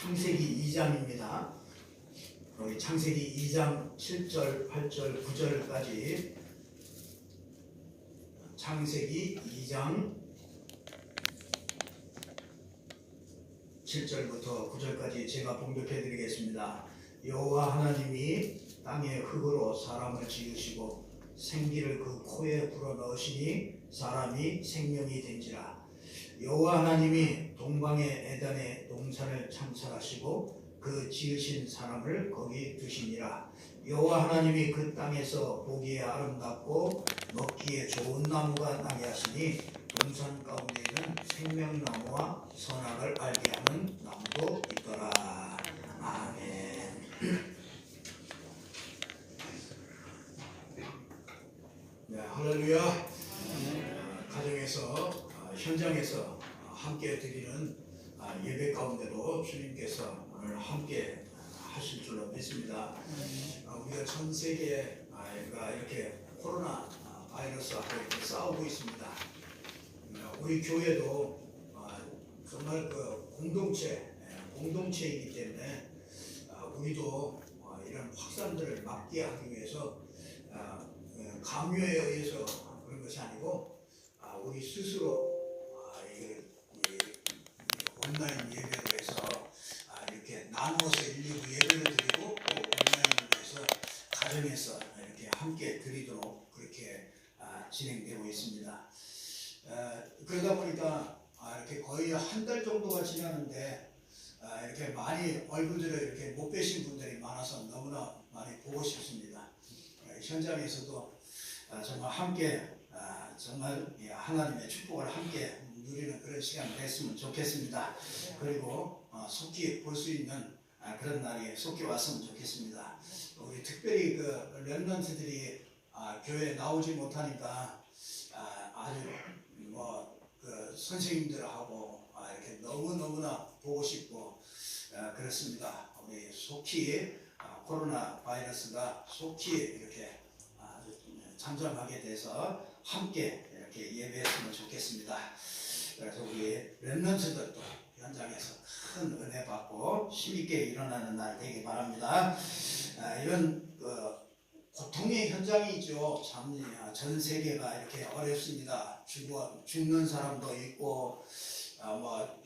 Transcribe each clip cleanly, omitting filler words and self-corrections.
창세기 2장입니다. 여기 창세기 2장 7절, 8절, 9절까지 창세기 2장 7절부터 9절까지 제가 봉독해 드리겠습니다. 여호와 하나님이 땅의 흙으로 사람을 지으시고 생기를 그 코에 불어넣으시니 사람이 생명이 된지라. 여호와 하나님이 동방의 에덴에 동산을 창설하시고 그 지으신 사람을 거기 두시니라. 여호와 하나님이 그 땅에서 보기에 아름답고 먹기에 좋은 나무가 나게 하시니 동산 가운데에는 생명나무와 선악을 알게 하는 나무도 있더라. 아멘. 네, 할렐루야. 가정에서 현장에서 함께 드리는 예배 가운데도 주님께서 오늘 함께 하실 줄로 믿습니다. 우리가 전 세계가 이렇게 코로나 바이러스하고 이렇게 싸우고 있습니다. 우리 교회도 정말 그 공동체이기 때문에 우리도 이런 확산들을 막게 하기 위해서 강요에 의해서 그런 것이 아니고 우리 스스로 온라인 예배를 해서 이렇게 나누어서 일부 예배를 드리고 또 온라인으로 해서 가정에서 이렇게 함께 드리도록 그렇게 진행되고 있습니다. 그러다 보니까 이렇게 거의 한 달 정도가 지났는데 이렇게 많이 얼굴들을 이렇게 못 뵈신 분들이 많아서 너무나 많이 보고 싶습니다. 현장에서도 정말 함께 정말 하나님의 축복을 함께 누리는 그런 시간이 됐으면 좋겠습니다. 그리고 속히 볼 수 있는 그런 날이 속히 왔으면 좋겠습니다. 우리 특별히 그 렘넌트들이 교회에 나오지 못하니까 아주 그 선생님들하고 이렇게 너무나 보고 싶고 그렇습니다. 우리 속히 코로나 바이러스가 속히 이렇게 잠잠하게 돼서 함께 이렇게 예배했으면 좋겠습니다. 그래서 우리 렘넌트들도 현장에서 큰 은혜 받고 힘있게 일어나는 날 되길 바랍니다. 이런 고통의 현장이죠. 참 전 세계가 이렇게 어렵습니다. 죽는 사람도 있고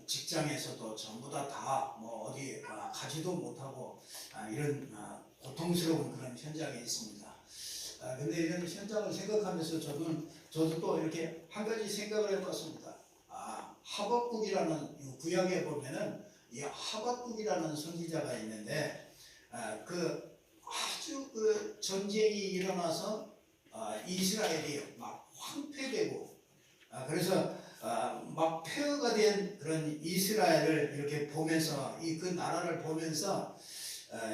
직장에서도 전부 다 어디 가지도 못하고 이런 고통스러운 그런 현장이 있습니다. 근데 이런 현장을 생각하면서 저도 또 이렇게 한 가지 생각을 해봤습니다. 하박국이라는 구약에 보면은 이 하박국이라는 선지자가 있는데 아주 그 전쟁이 일어나서 이스라엘이 막 황폐되고 그래서 막 폐허가 된 그런 이스라엘을 이렇게 보면서 그 나라를 보면서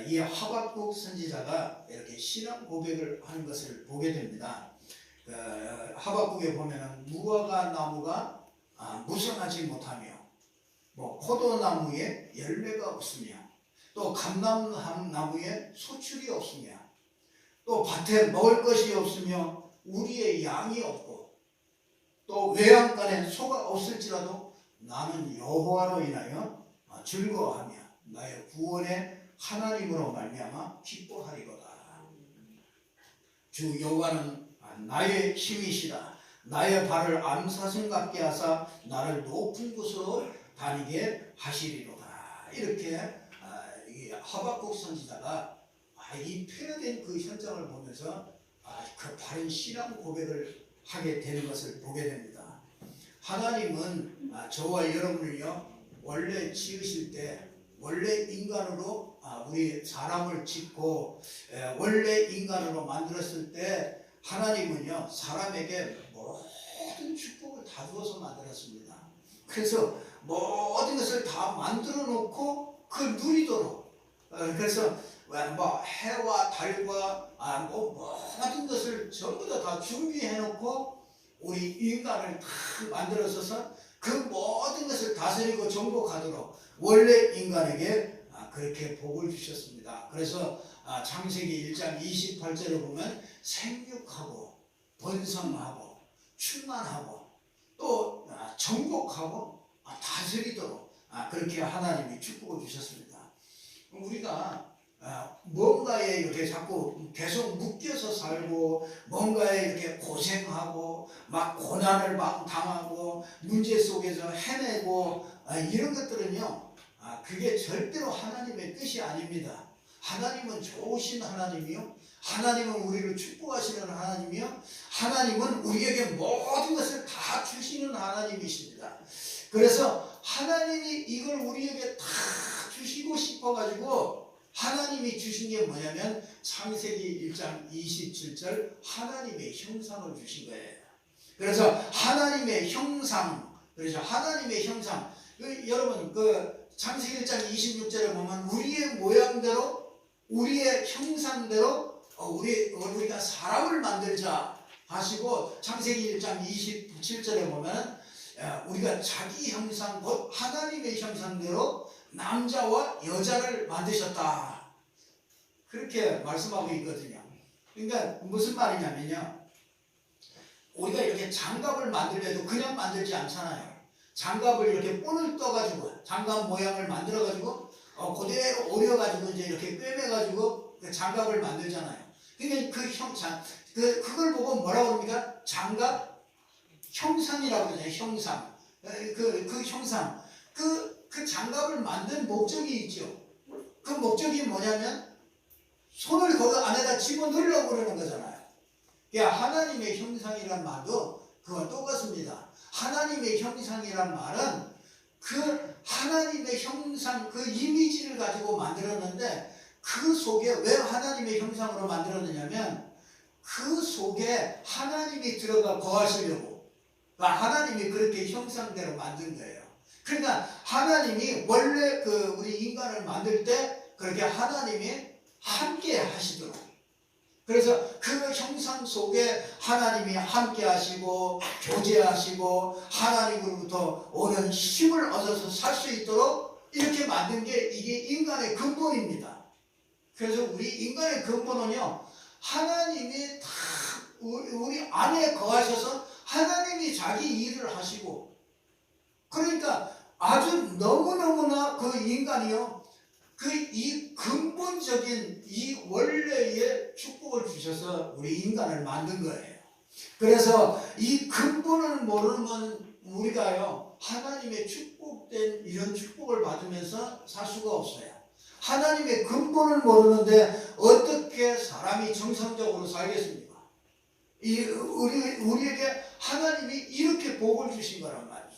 이 하박국 선지자가 이렇게 신앙 고백을 하는 것을 보게 됩니다. 하박국에 보면은 무화과 나무가 무성하지 못하며 포도나무에 열매가 없으며 또 감람나무에 소출이 없으며 또 밭에 먹을 것이 없으며 우리의 양이 없고 또 외양간에 소가 없을지라도 나는 여호와로 인하여 즐거워하며 나의 구원의 하나님으로 말미암아 기뻐하리로다. 주 여호와는 나의 힘이시라. 나의 발을 암사슴 같게 하사 나를 높은 곳으로 다니게 하시리로다. 이렇게 이 하박국 선지자가 이 폐허된 그 현장을 보면서 그 바른 신앙 고백을 하게 되는 것을 보게 됩니다. 하나님은 저와 여러분을요 원래 지으실 때 원래 인간으로 우리 사람을 짓고 원래 인간으로 만들었을 때 하나님은요 사람에게 모든 축복을 다 주어서 만들었습니다. 그래서 모든 것을 다 만들어 놓고 누리도록 그래서 해와 달과 모든 것을 전부 다 준비해 놓고 우리 인간을 다 만들어서서 그 모든 것을 다스리고 정복하도록 원래 인간에게 그렇게 복을 주셨습니다. 그래서 창세기 1장 28절을 보면 생육하고 번성하고 충만하고 또 정복하고 다스리도록 그렇게 하나님이 축복을 주셨습니다. 우리가 뭔가에 이렇게 자꾸 계속 묶여서 살고 뭔가에 이렇게 고생하고 막 고난을 막 당하고 문제 속에서 헤매고 이런 것들은요, 그게 절대로 하나님의 뜻이 아닙니다. 하나님은 좋으신 하나님이요, 하나님은 우리를 축복하시는 하나님이요, 하나님은 우리에게 모든 것을 다 주시는 하나님이십니다. 그래서 하나님이 이걸 우리에게 다 주시고 싶어가지고 하나님이 주신 게 뭐냐면 창세기 1장 27절 하나님의 형상을 주신 거예요. 그래서 하나님의 형상, 그래서 하나님의 형상, 여러분 그 창세기 1장 26절에 보면 우리의 모양대로 우리의 형상대로 우리가 사람을 만들자 하시고, 창세기 1장 27절에 보면 우리가 자기 형상 곧 하나님의 형상대로 남자와 여자를 만드셨다, 그렇게 말씀하고 있거든요. 그러니까 무슨 말이냐면요, 우리가 이렇게 장갑을 만들려도 그냥 만들지 않잖아요. 장갑을 이렇게 본을 떠가지고 장갑 모양을 만들어가지고 그대로 오려가지고 이제 이렇게 꿰매가지고 그 장갑을 만들잖아요. 그러니까 그걸 보고 뭐라고 합니까? 장갑 형상이라고 그러잖아요. 형상. 그 형상. 그 장갑을 만든 목적이 있죠. 그 목적이 뭐냐면 손을 그 안에다 집어넣으려고 그러는 거잖아요. 그러니까 하나님의 형상이란 말도 그와 똑같습니다. 하나님의 형상이란 말은 그 하나님의 형상, 그 이미지를 가지고 만들었는데, 그 속에 왜 하나님의 형상으로 만들었느냐면 그 속에 하나님이 들어가 거하시려고, 하나님이 그렇게 형상대로 만든 거예요. 그러니까 하나님이 원래 우리 인간을 만들 때 그렇게 하나님이 함께 하시도록, 그래서 그 형상 속에 하나님이 함께 하시고 교제하시고 하나님으로부터 오는 힘을 얻어서 살 수 있도록 이렇게 만든 게 이게 인간의 근본입니다. 그래서 우리 인간의 근본은요, 하나님이 다 우리 안에 거하셔서 하나님이 자기 일을 하시고, 그러니까 아주 너무너무나 그 인간이요, 이 근본적인 이 원래의 축복을 주셔서 우리 인간을 만든 거예요. 그래서 이 근본을 모르면 우리가요, 하나님의 축복된 이런 축복을 받으면서 살 수가 없어요. 하나님의 근본을 모르는데 어떻게 사람이 정상적으로 살겠습니까? 우리에게 하나님이 이렇게 복을 주신 거란 말이죠.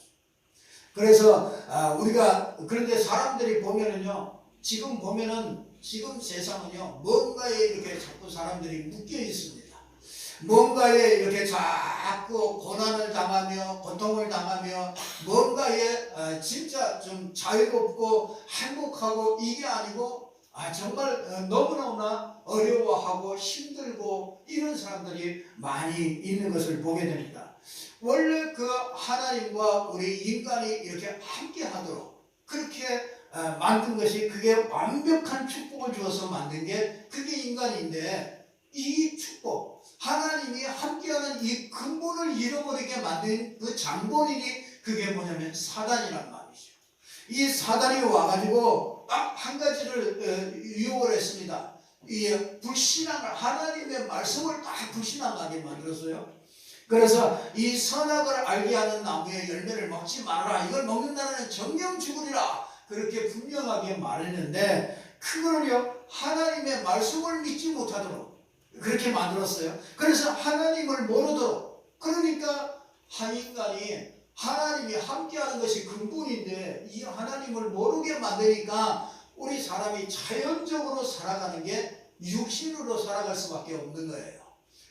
그래서 우리가, 그런데 사람들이 보면은요, 지금 세상은요, 뭔가에 이렇게 자꾸 사람들이 묶여 있습니다. 뭔가에 이렇게 자꾸 고난을 당하며 고통을 당하며 뭔가에 진짜 좀 자유롭고 행복하고 이게 아니고 정말 너무너무나 어려워하고 힘들고 이런 사람들이 많이 있는 것을 보게 됩니다. 원래 그 하나님과 우리 인간이 이렇게 함께 하도록 그렇게 만든 것이, 그게 완벽한 축복을 주어서 만든 게 그게 인간인데, 이 축복, 하나님이 함께하는 이 근본을 잃어버리게 만든 그 장본인이 그게 뭐냐면 사단이란 말이죠. 이 사단이 와가지고 딱 한 가지를 유혹을 했습니다. 이 불신앙을, 하나님의 말씀을 딱 불신앙하게 만들었어요. 그래서 이 선악을 알게 하는 나무의 열매를 먹지 말아라, 이걸 먹는다는 정령 죽으리라, 그렇게 분명하게 말했는데, 그거는요, 하나님의 말씀을 믿지 못하도록 그렇게 만들었어요. 그래서 하나님을 모르도록, 그러니까 한 인간이 하나님이 함께하는 것이 근본인데 이 하나님을 모르게 만드니까 우리 사람이 자연적으로 살아가는 게 육신으로 살아갈 수밖에 없는 거예요.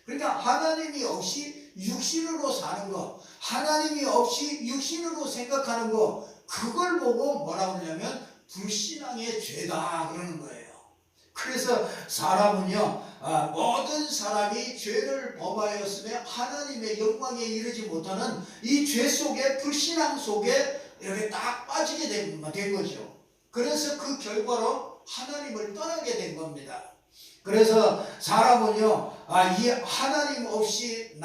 그러니까 하나님이 없이 육신으로 사는 거, 하나님이 없이 육신으로 생각하는 거, 그걸 보고 뭐라고 하냐면 불신앙의 죄다 그러는 거예요. 그래서 사람은요, 모든 사람이 죄를 범하였으며 하나님의 영광에 이르지 못하는 이 죄 속에, 불신앙 속에 이렇게 딱 빠지게 된 거죠. 그래서 그 결과로 하나님을 떠나게 된 겁니다. 그래서 사람은요, 이 하나님 없이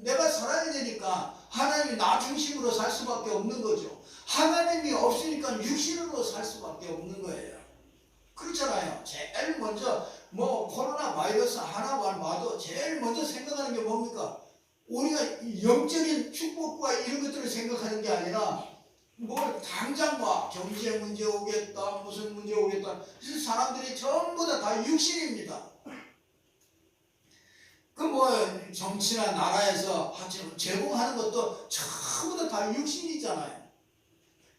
내가 살아야 되니까 하나님이 나 중심으로 살 수밖에 없는 거죠. 하나님이 없으니까 육신으로 살 수밖에 없는 거예요. 그렇잖아요. 제일 먼저 뭐 코로나 바이러스 하나만 와도 제일 먼저 생각하는 게 뭡니까? 우리가 영적인 축복과 이런 것들을 생각하는 게 아니라 뭐 당장 뭐 경제 문제 오겠다, 무슨 문제 오겠다. 그래서 사람들이 전부 다 육신입니다. 그 뭐 정치나 나라에서 제공하는 것도 전부 다 육신이잖아요.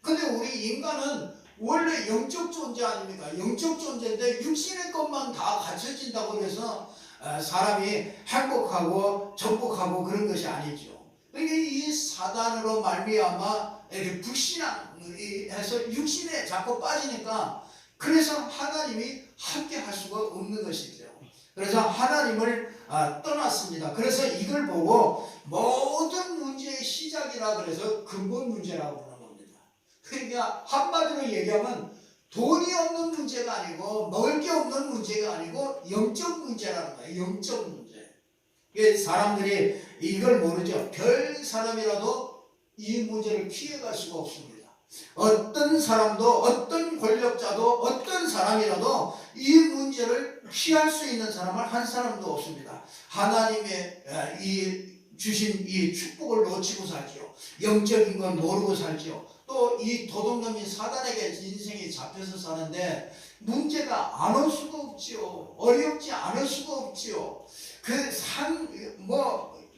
근데 우리 인간은 원래 영적 존재 아닙니까? 영적 존재인데 육신의 것만 다 갖춰진다고 해서 사람이 행복하고 정복하고 그런 것이 아니죠. 그러니까 이 사단으로 말미암아 이렇게 불신해서 육신에 자꾸 빠지니까 그래서 하나님이 함께 할 수가 없는 것이죠. 그래서 하나님을 떠났습니다. 그래서 이걸 보고 모든 문제의 시작이라 그래서 근본 문제라고 부르는 겁니다. 그러니까 한마디로 얘기하면 돈이 없는 문제가 아니고 먹을 게 없는 문제가 아니고 영적 문제라는 거예요. 영적 문제. 사람들이 이걸 모르죠. 별 사람이라도 이 문제를 피해갈 수가 없습니다. 어떤 사람도 어떤 권력자도 어떤 사람이라도 이 문제를 피할 수 있는 사람은 한 사람도 없습니다. 하나님의 주신 이 축복을 놓치고 살지요. 영적인 걸 모르고 살지요. 또 이 도둑놈인 사단에게 인생이 잡혀서 사는데 문제가 안 올 수가 없지요. 어렵지 않을 수가 없지요.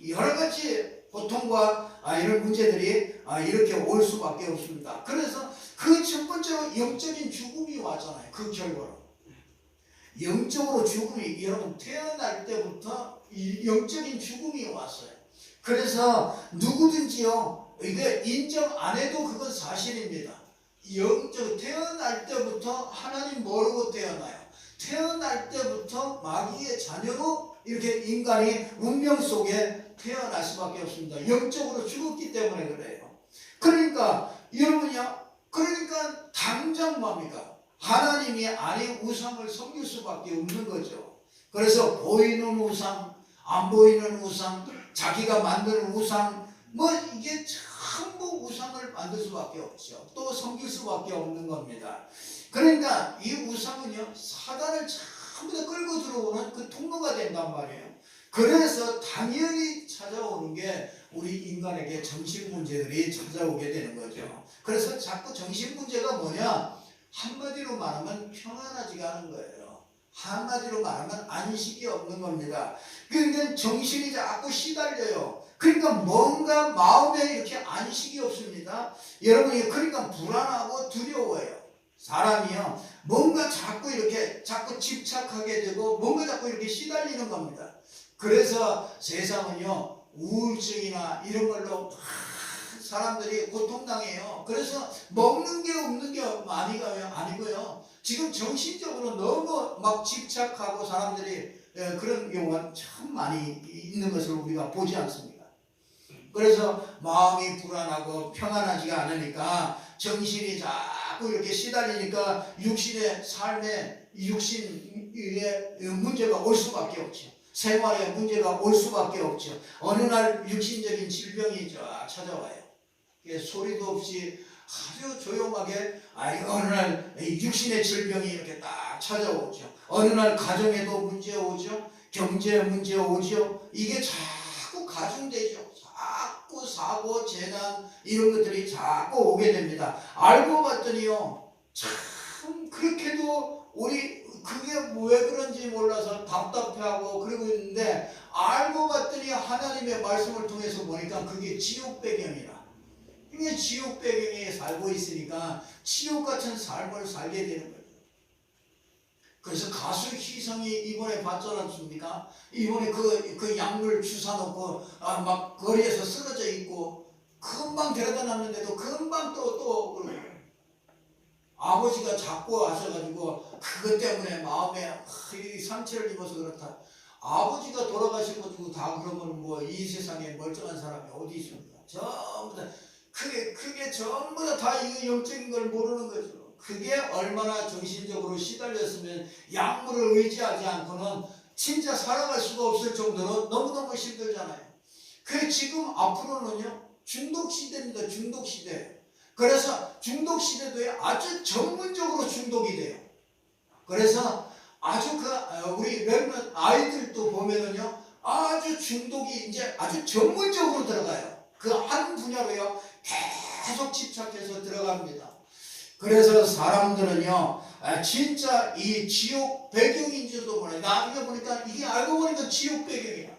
여러 가지 고통과 이런 문제들이 이렇게 올 수밖에 없습니다. 그래서 그 첫 번째로 영적인 죽음이 왔잖아요. 그 결과로. 영적으로 죽음이, 여러분 태어날 때부터 영적인 죽음이 왔어요. 그래서 누구든지요, 이게 인정 안 해도 그건 사실입니다. 태어날 때부터 하나님 모르고 태어나요. 태어날 때부터 마귀의 자녀로 이렇게 인간이 운명 속에 태어날 수밖에 없습니다. 영적으로 죽었기 때문에 그래요. 그러니까 여러분이요, 그러니까 당장 뭡니까? 하나님이 아닌 우상을 섬길 수밖에 없는 거죠. 그래서 보이는 우상, 안 보이는 우상, 자기가 만드는 우상, 뭐 이게 전부 우상을 만들 수밖에 없죠. 또 섬길 수밖에 없는 겁니다. 그러니까 이 우상은요, 사단을 전부 다 끌고 들어오는 그 통로가 된단 말이에요. 그래서 당연히 찾아오는 게 우리 인간에게 정신 문제들이 찾아오게 되는 거죠. 그래서 자꾸 정신 문제가 뭐냐? 한마디로 말하면 평안하지가 않은 거예요. 한마디로 말하면 안식이 없는 겁니다. 그러니까 정신이 자꾸 시달려요. 그러니까 뭔가 마음에 이렇게 안식이 없습니다. 여러분이 그러니까 불안하고 두려워요. 사람이요, 뭔가 자꾸 집착하게 되고 뭔가 자꾸 이렇게 시달리는 겁니다. 그래서 세상은요, 우울증이나 이런 걸로 사람들이 고통당해요. 그래서 먹는 게 없는 게 아니고요. 지금 정신적으로 너무 막 집착하고 사람들이 그런 경우가 참 많이 있는 것을 우리가 보지 않습니까? 그래서 마음이 불안하고 평안하지가 않으니까 정신이 자꾸 이렇게 시달리니까 육신의 삶에 육신의 문제가 올 수밖에 없죠. 생활에 문제가 올 수밖에 없죠. 어느 날 육신적인 질병이 찾아와요. 소리도 없이 아주 조용하게 어느 날 육신의 질병이 이렇게 딱 찾아오죠. 어느 날 가정에도 문제 오죠. 경제 문제 오죠. 이게 자꾸 가중되죠. 자꾸 사고, 재난 이런 것들이 자꾸 오게 됩니다. 알고 봤더니요, 참 그렇게도 우리 그게 왜 그런지 몰라서 답답해하고 그러고 있는데, 알고 봤더니 하나님의 말씀을 통해서 보니까 그게 지옥 배경이라. 이게 지옥 배경에 살고 있으니까 지옥 같은 삶을 살게 되는 거예요. 그래서 가수 희성이 이번에 봤지 않습니까? 이번에 그 약물 주사 놓고 막 거리에서 쓰러져 있고 금방 데려다 놨는데도 금방 또 아버지가 자꾸 와셔가지고 그것 때문에 마음에 상처를 입어서 그렇다. 아버지가 돌아가셔가지고 다 그러면 뭐 이 세상에 멀쩡한 사람이 어디 있습니까? 전부 다 그게 전부 다 이거 영적인 걸 모르는 거죠. 그게 얼마나 정신적으로 시달렸으면 약물을 의지하지 않고는 진짜 살아갈 수가 없을 정도로 너무너무 힘들잖아요. 그래 지금 앞으로는요, 중독 시대입니다. 중독 시대. 그래서 중독 시대도 아주 전문적으로 중독이 돼요. 그래서 아주 우리 몇몇 아이들도 보면은요, 아주 중독이 이제 아주 전문적으로 들어가요. 그 한 분야로요, 계속 집착해서 들어갑니다. 그래서 사람들은요, 진짜 이 지옥 배경인지도 몰라요. 나중에 보니까 이게 알고 보니까 지옥 배경이야.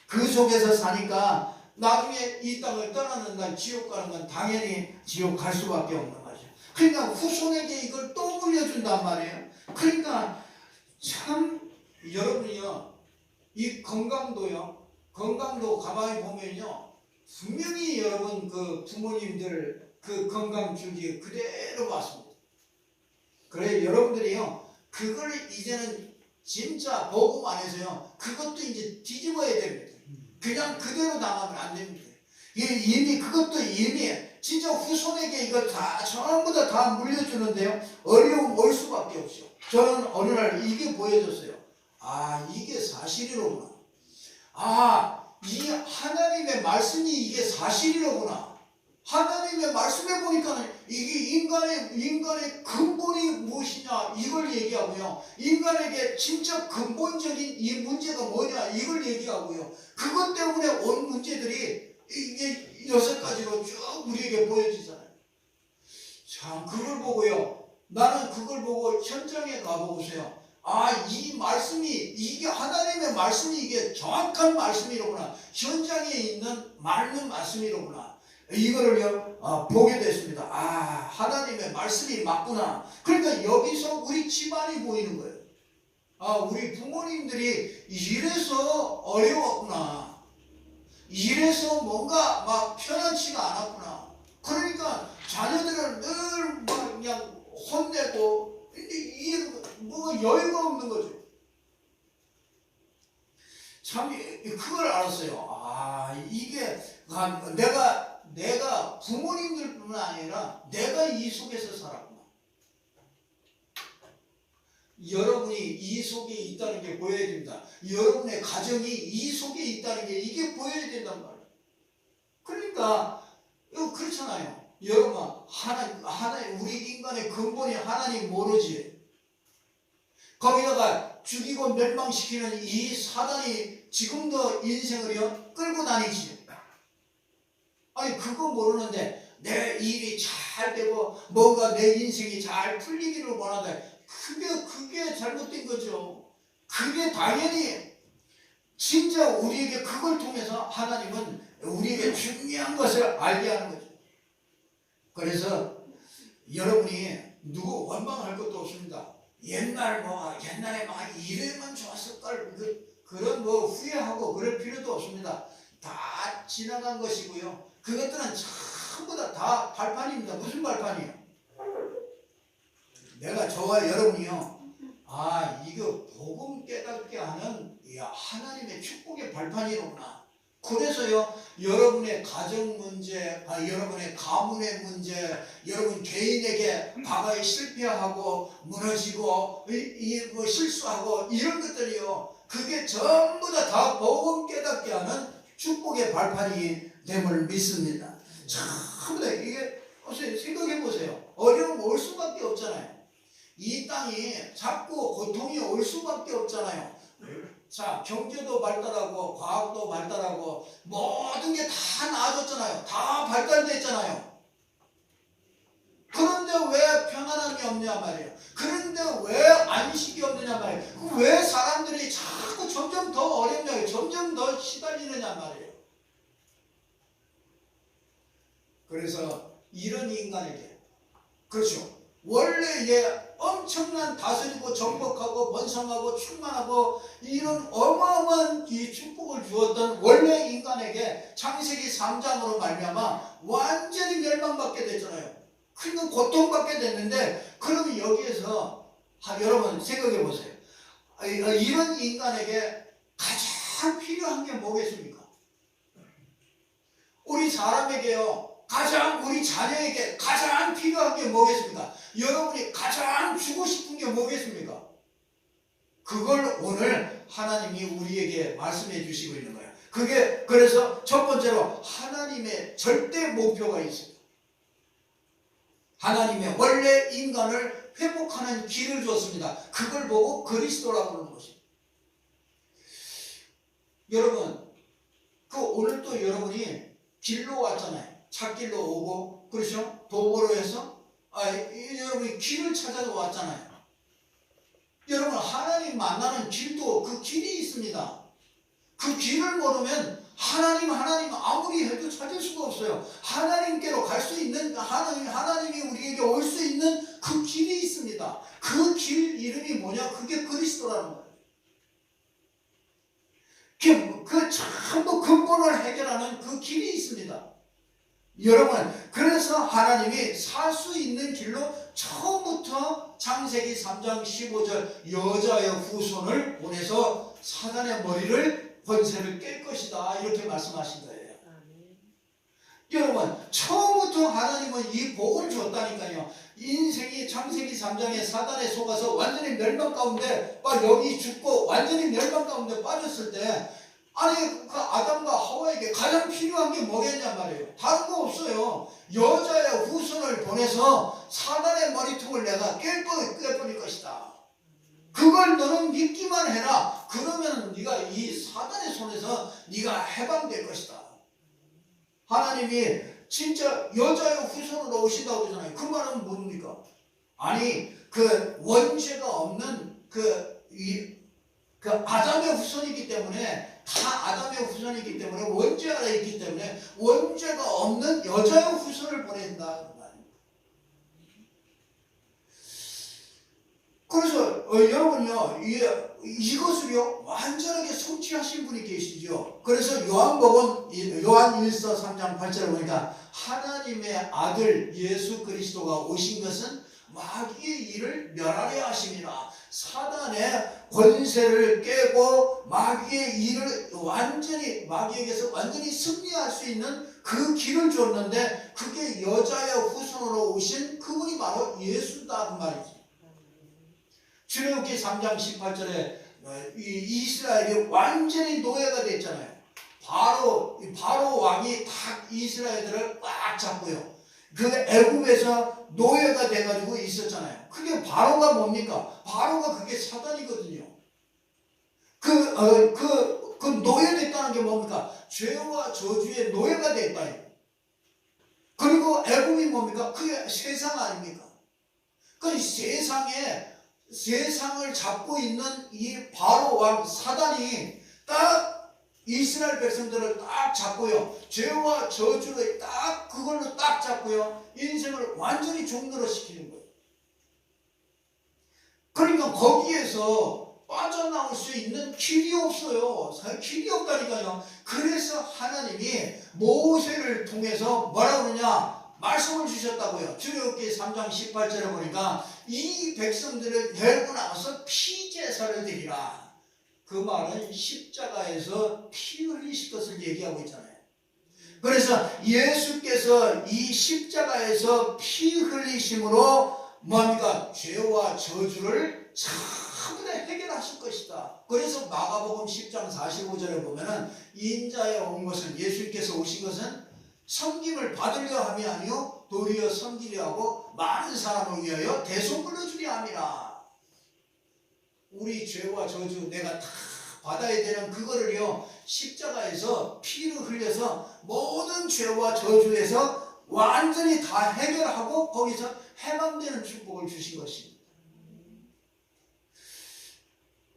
그 속에서 사니까 나중에 이 땅을 떠나는 날 지옥 가는 건 당연히 지옥 갈 수밖에 없는 거죠. 그러니까 후손에게 이걸 또 물려준단 말이에요. 그러니까 참 여러분이요, 이 건강도 가만히 보면요, 분명히 여러분 그 부모님들 그 건강 주기 그대로 왔습니다. 그래 여러분들이요, 그걸 이제는 진짜 복음 안에서요, 그것도 이제 뒤집어야 됩니다. 그냥 그대로 나가면 안 됩니다. 이미 그것도 이미 진짜 후손에게 이걸 다 전부 다 물려주는데요, 어려움 올 수밖에 없죠. 저는 어느 날 이게 보여졌어요. 아, 이게 사실이로구나. 아, 이 하나님의 말씀이 이게 사실이로구나. 하나님의 말씀에 보니까 이게 인간의 근본이 무엇이냐 이걸 얘기하고요, 인간에게 진짜 근본적인 이 문제가 뭐냐 이걸 얘기하고요, 그것 때문에 온 문제들이 이게 6가지로 쭉 우리에게 보여지잖아요. 참 그걸 보고요, 나는 그걸 보고 현장에 가보세요. 아, 이 말씀이, 이게 하나님의 말씀이 이게 정확한 말씀이로구나. 현장에 있는 맞는 말씀이로구나. 이거를요, 보게 됐습니다. 아, 하나님의 말씀이 맞구나. 그러니까 여기서 우리 집안이 보이는 거예요. 아, 우리 부모님들이 이래서 어려웠구나. 이래서 뭔가 막 편안치가 않았구나. 그러니까 자녀들은 늘 막 그냥 혼내고, 이게 뭐가 여유가 없는 거죠. 참 그걸 알았어요. 아, 이게 내가 부모님들뿐만 아니라 내가 이 속에서 살았구나. 여러분이 이 속에 있다는 게 보여야 됩니다. 여러분의 가정이 이 속에 있다는 게 이게 보여야 된단 말이에요. 그러니까 그렇잖아요. 여러분, 하나님, 우리 인간의 근본이 하나님 모르지. 거기다가 죽이고 멸망시키는 이 사단이 지금도 인생을요 끌고 다니지. 아니 그거 모르는데 내 일이 잘 되고 뭔가 내 인생이 잘 풀리기를 원하는데 그게 잘못된 거죠. 그게 당연히 진짜 우리에게 그걸 통해서 하나님은 우리에게 중요한 것을 알게 하는 거죠. 그래서 여러분이 누구 원망할 것도 없습니다. 옛날에 막 이러면 좋았을걸, 그런 후회하고 그럴 필요도 없습니다. 다 지나간 것이고요. 그것들은 전부 다 발판입니다. 무슨 발판이에요? 내가 저와 여러분이요, 아, 이거 복음 깨닫게 하는 하나님의 축복의 발판이로구나. 그래서요, 여러분의 가정 문제, 여러분의 가문의 문제, 여러분 개인에게 과거에 실패하고 무너지고 실수하고 이런 것들이요, 그게 전부 다 복음 깨닫게 하는 축복의 발판이 됨을 믿습니다. 전부 다 이게 생각해 보세요. 어려움 올 수밖에 없잖아요. 이 땅이 자꾸 고통이 올 수밖에 없잖아요. 자, 경제도 발달하고 과학도 발달하고 모든 게 다 나아졌잖아요. 다 발달됐잖아요. 그런데 왜 평안함이 없냐 말이에요. 그런데 왜 안식이 없느냐 말이에요. 왜 사람들이 자꾸 점점 더 어렵냐, 점점 더 시달리느냐 말이에요. 그래서 이런 인간에게, 그렇죠, 원래 엄청난 다스리고 정복하고 번성하고 충만하고 이런 어마어마한 이 축복을 주었던 원래 인간에게 창세기 3장으로 말미암아 완전히 멸망받게 됐잖아요. 그러니까 고통받게 됐는데, 그러면 여기에서 여러분 생각해 보세요. 이런 인간에게 가장 필요한 게 뭐겠습니까? 우리 사람에게요, 우리 자녀에게 가장 필요한 게 뭐겠습니까? 여러분이 가장 주고 싶은 게 뭐겠습니까? 그걸 오늘 하나님이 우리에게 말씀해 주시고 있는 거예요. 그게 그래서 첫 번째로 하나님의 절대 목표가 있어요. 하나님의 원래 인간을 회복하는 길을 줬습니다. 그걸 보고 그리스도라고 하는 것입니다. 여러분, 오늘 또 여러분이 길로 왔잖아요. 찾길로 오고, 그렇죠? 도보로 해서 여러분이 길을 찾아서 왔잖아요. 여러분, 하나님 만나는 길도 그 길이 있습니다. 그 길을 모르면 하나님 아무리 해도 찾을 수가 없어요. 하나님께로 갈 수 있는, 하나님이 우리에게 올 수 있는 그 길이 있습니다. 그 길 이름이 뭐냐? 그게 그리스도라는 거예요. 그 전부 근본을 해결하는 그 길이 있습니다. 여러분, 그래서 하나님이 살 수 있는 길로 처음부터 창세기 3장 15절 여자의 후손을 보내서 사단의 머리를 권세를 깰 것이다, 이렇게 말씀하신 거예요. 여러분, 처음부터 하나님은 이 복을 줬다니까요. 인생이 창세기 3장에 사단에 속아서 완전히 멸망 가운데 여기 죽고 완전히 멸망 가운데 빠졌을 때, 아니 그 아담과 하와에게 가장 필요한 게 뭐겠냔 말이에요. 다른 거 없어요. 여자의 후손을 보내서 사단의 머리통을 내가 깨버릴 것이다. 그걸 너는 믿기만 해라. 그러면 네가 이 사단의 손에서 네가 해방될 것이다. 하나님이 진짜 여자의 후손으로 오신다고 그러잖아요. 그 말은 뭡니까? 아니 그 원죄가 없는 그 아담의 후손이기 때문에, 다 아담의 후손이기 때문에, 원죄가 있기 때문에 원죄가 없는 여자의 후손을 보낸다. 그래서 여러분요, 이것을요 완전하게 성취하신 분이 계시죠. 그래서 요한복음 요한 1서 3장 8절을 보니까 하나님의 아들 예수 그리스도가 오신 것은 마귀의 일을 멸하려 하심이라. 사단의 권세를 깨고 마귀의 일을 마귀에게서 완전히 승리할 수 있는 그 길을 줬는데, 그게 여자의 후손으로 오신 그분이 바로 예수다, 그 말이지. 출애굽기 3장 18절에 이스라엘이 완전히 노예가 됐잖아요. 바로 왕이 딱 이스라엘들을 꽉 잡고요. 그 애굽에서 노예가 돼가지고 있었잖아요. 그게 바로가 뭡니까? 바로가 그게 사단이거든요. 그 노예됐다는 게 뭡니까? 죄와 저주의 노예가 됐다. 그리고 애굽이 뭡니까? 그게 세상 아닙니까? 그 세상을 잡고 있는 이 바로 왕 사단이 딱 이스라엘 백성들을 딱 잡고요, 죄와 저주를 딱 그걸로 딱 잡고요, 인생을 완전히 종노릇 시키는 거예요. 그러니까 거기에서 빠져나올 수 있는 길이 없어요. 길이 없다니까요. 그래서 하나님이 모세를 통해서 뭐라 그러냐? 말씀을 주셨다고요. 출애굽기 3장 18절에 보니까 이 백성들을 데리고 나가서 피제사를 드리라. 그 말은 십자가에서 피 흘리실 것을 얘기하고 있잖아요. 그래서 예수께서 이 십자가에서 피 흘리심으로 뭡니까? 죄와 저주를 전부 다 해결하실 것이다. 그래서 마가복음 10장 45절에 보면은 인자에 온 것은, 예수께서 오신 것은 섬김을 받으려 함이 아니요 도리어 섬기려 하고 많은 사람을 위하여 대속을 주려 함이라. 우리 죄와 저주 내가 다 받아야 되는 그거를요, 십자가에서 피를 흘려서 모든 죄와 저주에서 완전히 다 해결하고 거기서 해방되는 축복을 주신 것입니다.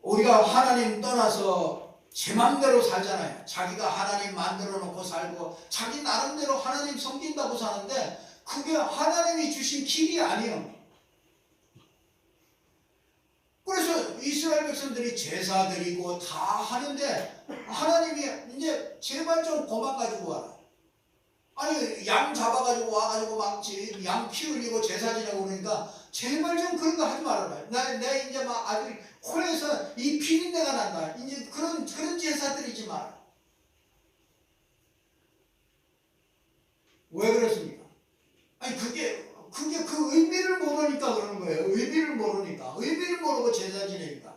우리가 하나님 떠나서 제 맘대로 살잖아요. 자기가 하나님 만들어 놓고 살고 자기 나름대로 하나님 섬긴다고 사는데, 그게 하나님이 주신 길이 아니에요. 그래서 이스라엘 백성들이 제사 드리고 다 하는데, 하나님이 이제 제발 좀 고만 가지고 와라. 아니 양 잡아가지고 와가지고 막 양 피 흘리고 제사 지내고 그러니까 제발 좀 그런 거 하지 말아라. 내가 이제 막 아주 코에서 이 피린내가 난다. 이제 그런 제사 드리지 마라. 왜 그렇습니까? 아니 그게 그 의미를 모르니까 그러는 거예요. 의미를 모르고 제사 지내니까.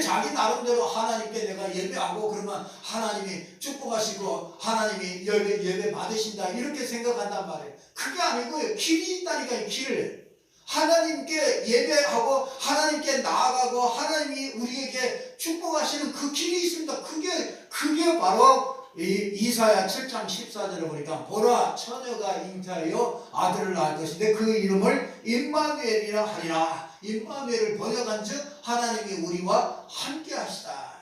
자기 나름대로 하나님께 내가 예배하고 그러면 하나님이 축복하시고 하나님이 예배 받으신다 이렇게 생각한단 말이에요. 그게 아니고요. 길이 있다니까요. 길. 하나님께 예배하고 하나님께 나아가고 하나님이 우리에게 축복하시는 그 길이 있습니다. 그게 바로 이사야 7장 14절에 보니까 보라 처녀가 잉태하여 아들을 낳을 것인데 그 이름을 임마누엘이라 하리라. 임마누엘을 번역한즉 하나님이 우리와 함께 하시다.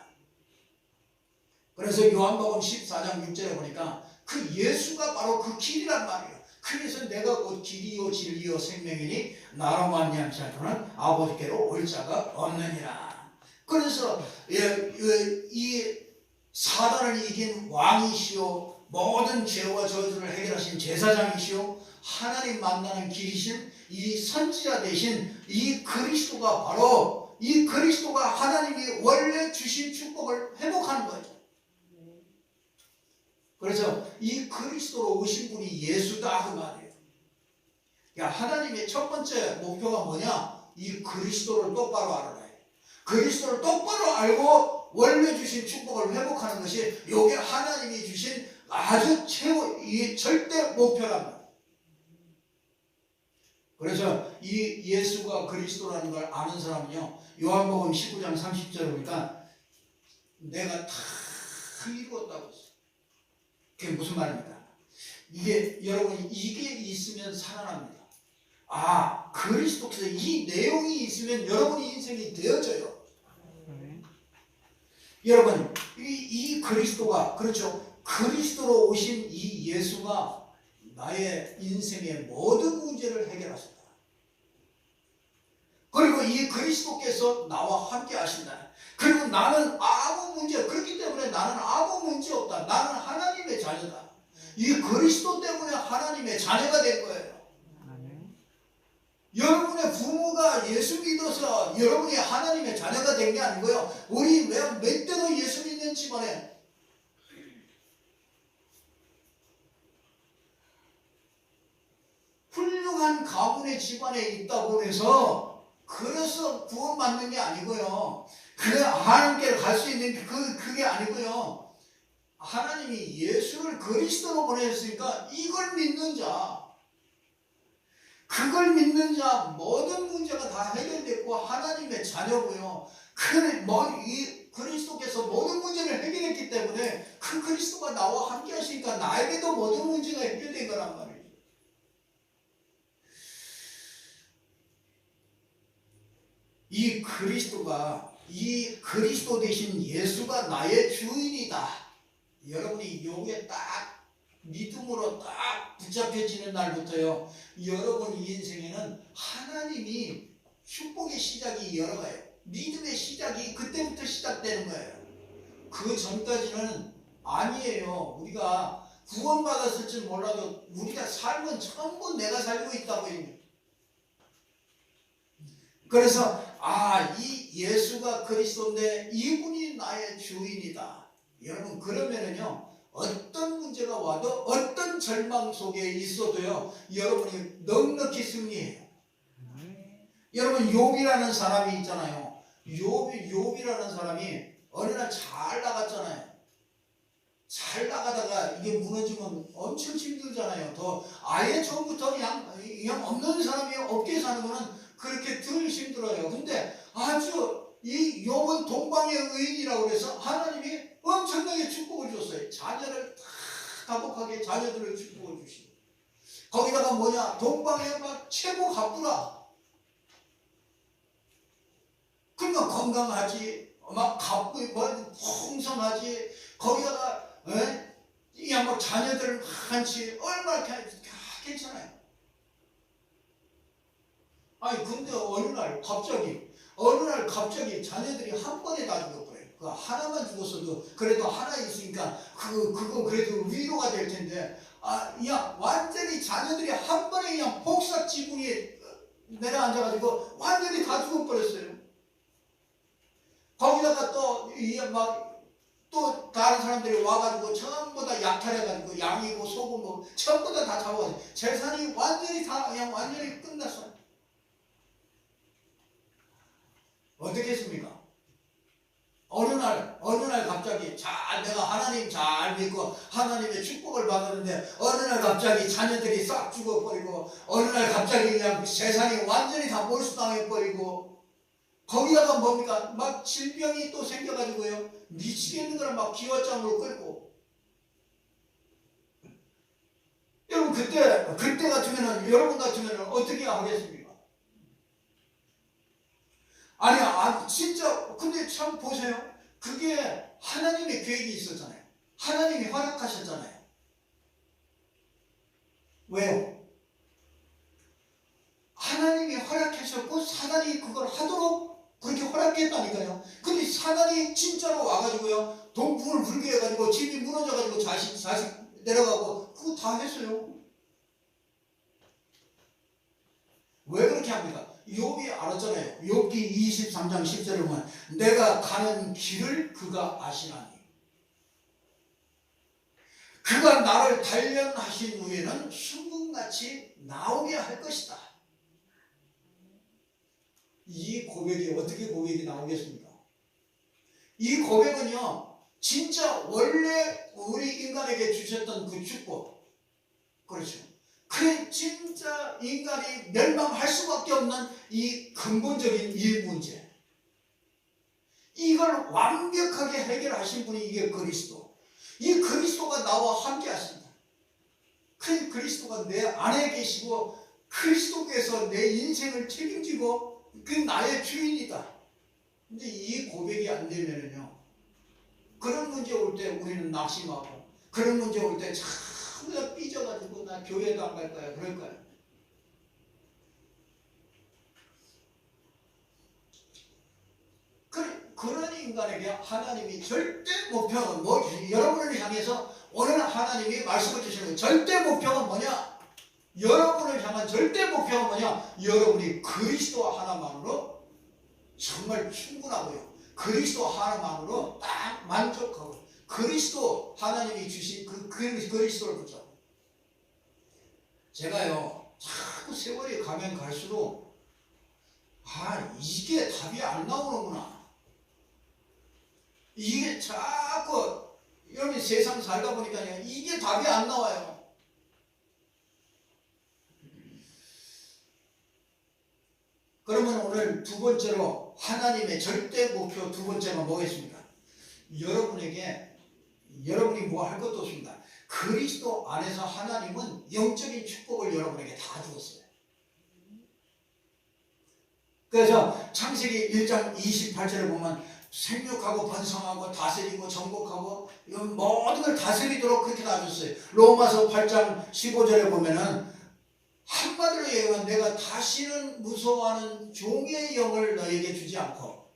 그래서 요한복음 14장 6절에 보니까 그 예수가 바로 그 길이란 말이에요. 그래서 내가 곧 길이요 진리요 생명이니 나로 말미암지 않고는 아버지께로 올 자가 없느니라. 그래서 이 사단을 이긴 왕이시오, 모든 죄와 저주를 해결하신 제사장이시오, 하나님 만나는 길이신 이 선지자 되신 이 그리스도가 바로 이 그리스도가 하나님이 원래 주신 축복을 회복하는 거죠. 그래서 이 그리스도로 오신 분이 예수다 그 말이에요. 야, 하나님의 첫 번째 목표가 뭐냐? 이 그리스도를 똑바로 알아라. 그리스도를 똑바로 알고 원래 주신 축복을 회복하는 것이 이게 하나님이 주신 아주 이 절대 목표란 말이에요. 그래서 이 예수가 그리스도라는 걸 아는 사람은요, 요한복음 19장 30절에 보니까 내가 다 이루었다고 했어요. 그게 무슨 말입니까? 여러분이 이게 있으면 살아납니다. 아, 그리스도께서 이 내용이 있으면 여러분의 인생이 되어져요. 여러분, 이 그리스도가, 그렇죠. 그리스도로 오신 이 예수가 나의 인생의 모든 문제를 해결하신다. 그리고 이 그리스도께서 나와 함께 하신다. 그리고 나는 아무 문제, 그렇기 때문에 나는 아무 문제 없다. 나는 하나님의 자녀다. 이 그리스도 때문에 하나님의 자녀가 된 거예요. 여러분의 부모가 예수 믿어서 여러분이 하나님의 자녀가 된 게 아니고요. 우리 몇 대도 예수 믿는 집안에 훌륭한 가문의 집안에 있다고 해서 그래서 구원받는 게 아니고요. 하나님께 갈 수 있는 그게 아니고요. 하나님이 예수를 그리스도로 보내셨으니까 이걸 믿는 자, 그걸 믿는 자 모든 문제가 다 해결됐고 하나님의 자녀고요. 이 그리스도께서 모든 문제를 해결했기 때문에 그 그리스도가 나와 함께 하시니까 나에게도 모든 문제가 해결된 거란 말이에요. 이 그리스도 대신 예수가 나의 주인이다. 여러분이 요게 딱 믿음으로 딱 붙잡혀지는 날부터요, 여러분 인생에는 하나님이 축복의 시작이 열어가요. 믿음의 시작이 그때부터 시작되는 거예요. 그 전까지는 아니에요. 우리가 구원받았을 줄 몰라도 우리가 삶은 전부 내가 살고 있다고 해요. 그래서 이 예수가 그리스도인데 이분이 나의 주인이다. 여러분, 그러면은요, 어떤 문제가 와도 어떤 절망 속에 있어도요, 여러분이 넉넉히 승리해요. 여러분, 욥이라는 사람이 있잖아요. 욥이라는 사람이 어느 날 잘 나갔잖아요. 잘 나가다가 이게 무너지면 엄청 힘들잖아요. 아예 처음부터 그냥 없는 사람이 없게 사는 거는 그렇게 덜 힘들어요. 근데 아주 이 욥은 동방의 의인이라고 해서 하나님이 엄청나게 축복을 줬어요. 자녀를 다복하게 자녀들을 축복을 주시고, 거기다가 뭐냐, 동방에 막 최고 갑부라. 그러니까 건강하지, 막 갑부, 풍성하지, 거기다가 막 자녀들 많지, 얼마나 괜찮아요. 근데 어느 날 갑자기 자녀들이 한 번에 다 죽어버려요. 그 하나만 죽었어도 그래도 하나 있으니까 그거 그래도 위로가 될 텐데, 그냥 완전히 자녀들이 한 번에 그냥 폭삭 지붕에 내려앉아가지고 완전히 다 죽어버렸어요. 거기다가 또 다른 사람들이 와가지고 전부 다 약탈해가지고 양이고 소고 전부 다 잡아가지고 재산이 완전히 끝났어요. 어떻게 했습니까? 어느 날 갑자기 내가 하나님 잘 믿고 하나님의 축복을 받았는데 어느 날 갑자기 자녀들이 싹 죽어버리고 어느 날 갑자기 그냥 세상이 완전히 다 몰수당해버리고 거기다가 뭡니까? 막 질병이 또 생겨가지고요. 미치겠는 거라 막 기와장으로 끌고. 여러분 그때 같으면은 여러분 같으면은 어떻게 하겠습니까? 아니 진짜 근데 참 보세요. 그게 하나님의 계획이 있었잖아요. 하나님이 허락하셨잖아요. 왜요? 하나님이 허락하셨고 사단이 그걸 하도록 그렇게 허락했다니까요. 근데 사단이 진짜로 와가지고요. 동풍을 불게 해가지고 집이 무너져가지고 자식 내려가고 그거 다 했어요. 왜 그렇게 합니까? 욥이 알았잖아요. 욥기 23장 10절에 보면 내가 가는 길을 그가 아시나니 그가 나를 단련하신 후에는 순금같이 나오게 할 것이다. 이 고백이 어떻게 고백이 나오겠습니까? 이 고백은요 진짜 원래 우리 인간에게 주셨던 그 축복, 그렇죠. 그 진짜 인간이 멸망할 수밖에 없는 이 근본적인 이 문제, 이걸 완벽하게 해결하신 분이 이게 그리스도. 이 그리스도가 나와 함께 하십니다. 그 그리스도가 내 안에 계시고 그리스도께서 내 인생을 책임지고 그 나의 주인이다. 근데 이 고백이 안 되면은요, 그런 문제 올 때 우리는 낙심하고 그런 문제 올 때 참 삐져가지고 나 교회도 안 갈 거야 그럴 거야. 그런 인간에게 하나님이 절대 목표는 여러분을 향해서 오늘 하나님이 말씀을 주시는 거예요. 절대 목표가 뭐냐? 여러분을 향한 절대 목표가 뭐냐? 여러분이 그리스도 하나만으로 정말 충분하고요. 그리스도 하나만으로 딱 만족하고 그리스도 하나님이 주신 그 그리스도를 붙잡고. 제가요 자꾸 세월이 가면 갈수록 이게 답이 안 나오는구나. 이게 자꾸 여러분 세상 살다 보니까요 이게 답이 안 나와요. 그러면 오늘 두 번째로 하나님의 절대 목표 두 번째가 뭐겠습니까? 여러분이 뭐 할 것도 없습니다. 그리스도 안에서 하나님은 영적인 축복을 여러분에게 다 주었어요. 그래서 창세기 1장 28절에 보면 생육하고 번성하고 다스리고 정복하고 이런 모든 걸 다스리도록 그렇게 놔줬어요. 로마서 8장 15절에 보면은 한마디로 얘기하면 내가 다시는 무서워하는 종의 영을 너에게 주지 않고,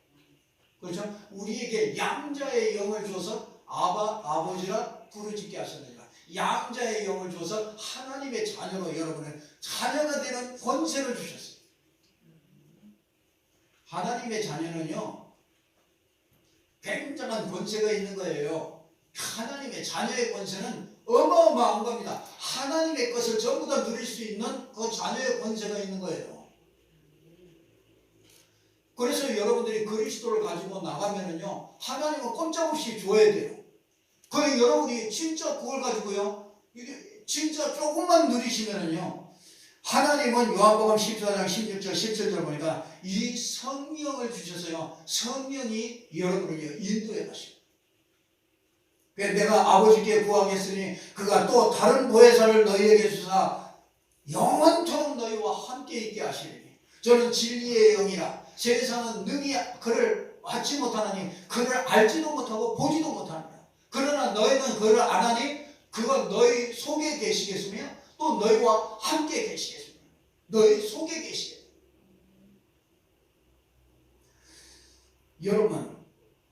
그렇죠? 우리에게 양자의 영을 줘서 아버지라 부르짖게 하셨느니라. 양자의 영을 줘서 하나님의 자녀로 여러분의 자녀가 되는 권세를 주셨어요. 하나님의 자녀는요 굉장한 권세가 있는 거예요. 하나님의 자녀의 권세는 어마어마한 겁니다. 하나님의 것을 전부 다 누릴 수 있는 그 자녀의 권세가 있는 거예요. 그래서 여러분들이 그리스도를 가지고 나가면은요 하나님은 꼼짝없이 줘야 돼요. 그래 여러분이 진짜 그걸 가지고요 이게 진짜 조금만 누리시면은요 하나님은 요한복음 14장 16절 17절 보니까 이 성령을 주셔서요 성령이 여러분을 인도해 가시고, 내가 아버지께 구하겠으니 그가 또 다른 보혜사를 너희에게 주사 영원토록 너희와 함께 있게 하시리니 저는 진리의 영이라 세상은 능히 그를 받지 못하나니 그를 알지도 못하고 보지도 못하느니라. 그러나 너희는 그를 아나니 그가 너희 속에 계시겠으며 또 너희와 함께 계시겠습니다. 너희 속에 계시겠습니다. 여러분,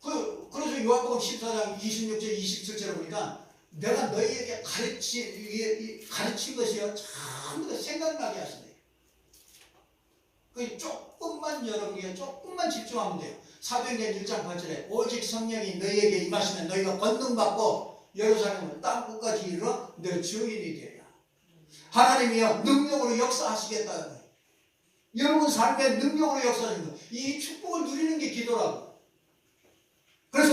그래서 요한복음 14장 26절 27절에 보니까 내가 너희에게 가르친 것이요 참 생각나게 하신대요. 조금만 여러분에게 조금만 집중하면 돼요. 사도행전 1장 8절에 오직 성령이 너희에게 임하시면 너희가 권능받고 예루살렘을 땅끝까지 이르러 내 증인이 되리라. 하나님이요 능력으로 역사하시겠다는 거예요. 여러분 삶의 능력으로 역사하시는 거예요. 이 축복을 누리는 게 기도라고. 그래서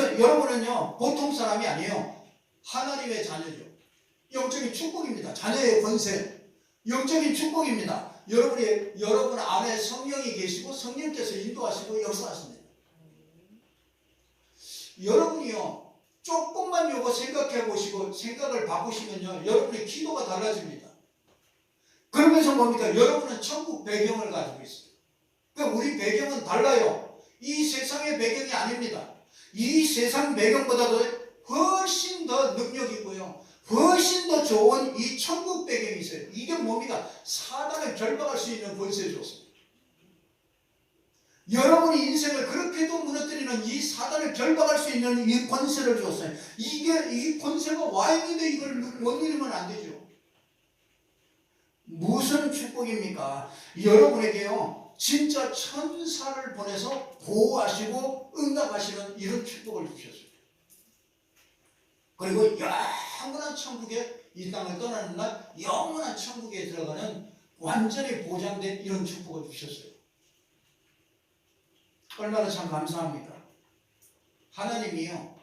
여러분은요 보통 사람이 아니에요. 하나님의 자녀죠. 영적인 축복입니다. 자녀의 권세, 영적인 축복입니다. 여러분 안에 성령이 계시고 성령께서 인도하시고 역사하십니다. 여러분이요 조금만 요거 생각해 보시고 생각을 바꾸시면요 여러분의 기도가 달라집니다. 그러면서 뭡니까? 여러분은 천국 배경을 가지고 있어요. 그러니까 우리 배경은 달라요. 이 세상의 배경이 아닙니다. 이 세상 배경보다도 훨씬 더 능력 있고요 훨씬 더 좋은 이 천국 배경이 있어요. 이게 뭡니까? 사단을 결박할 수 있는 권세를 줬습니다. 여러분이 인생을 그렇게도 무너뜨리는 이 사단을 결박할 수 있는 이 권세를 줬어요. 이 권세가 와 있는데 이걸 못 누리면 안 되죠. 무슨 축복입니까? 여러분에게요 진짜 천사를 보내서 보호하시고 응답하시는 이런 축복을 주셨어요. 그리고 영원한 천국에 이 땅을 떠나는 날 영원한 천국에 들어가는 완전히 보장된 이런 축복을 주셨어요. 얼마나 참 감사합니까? 하나님이요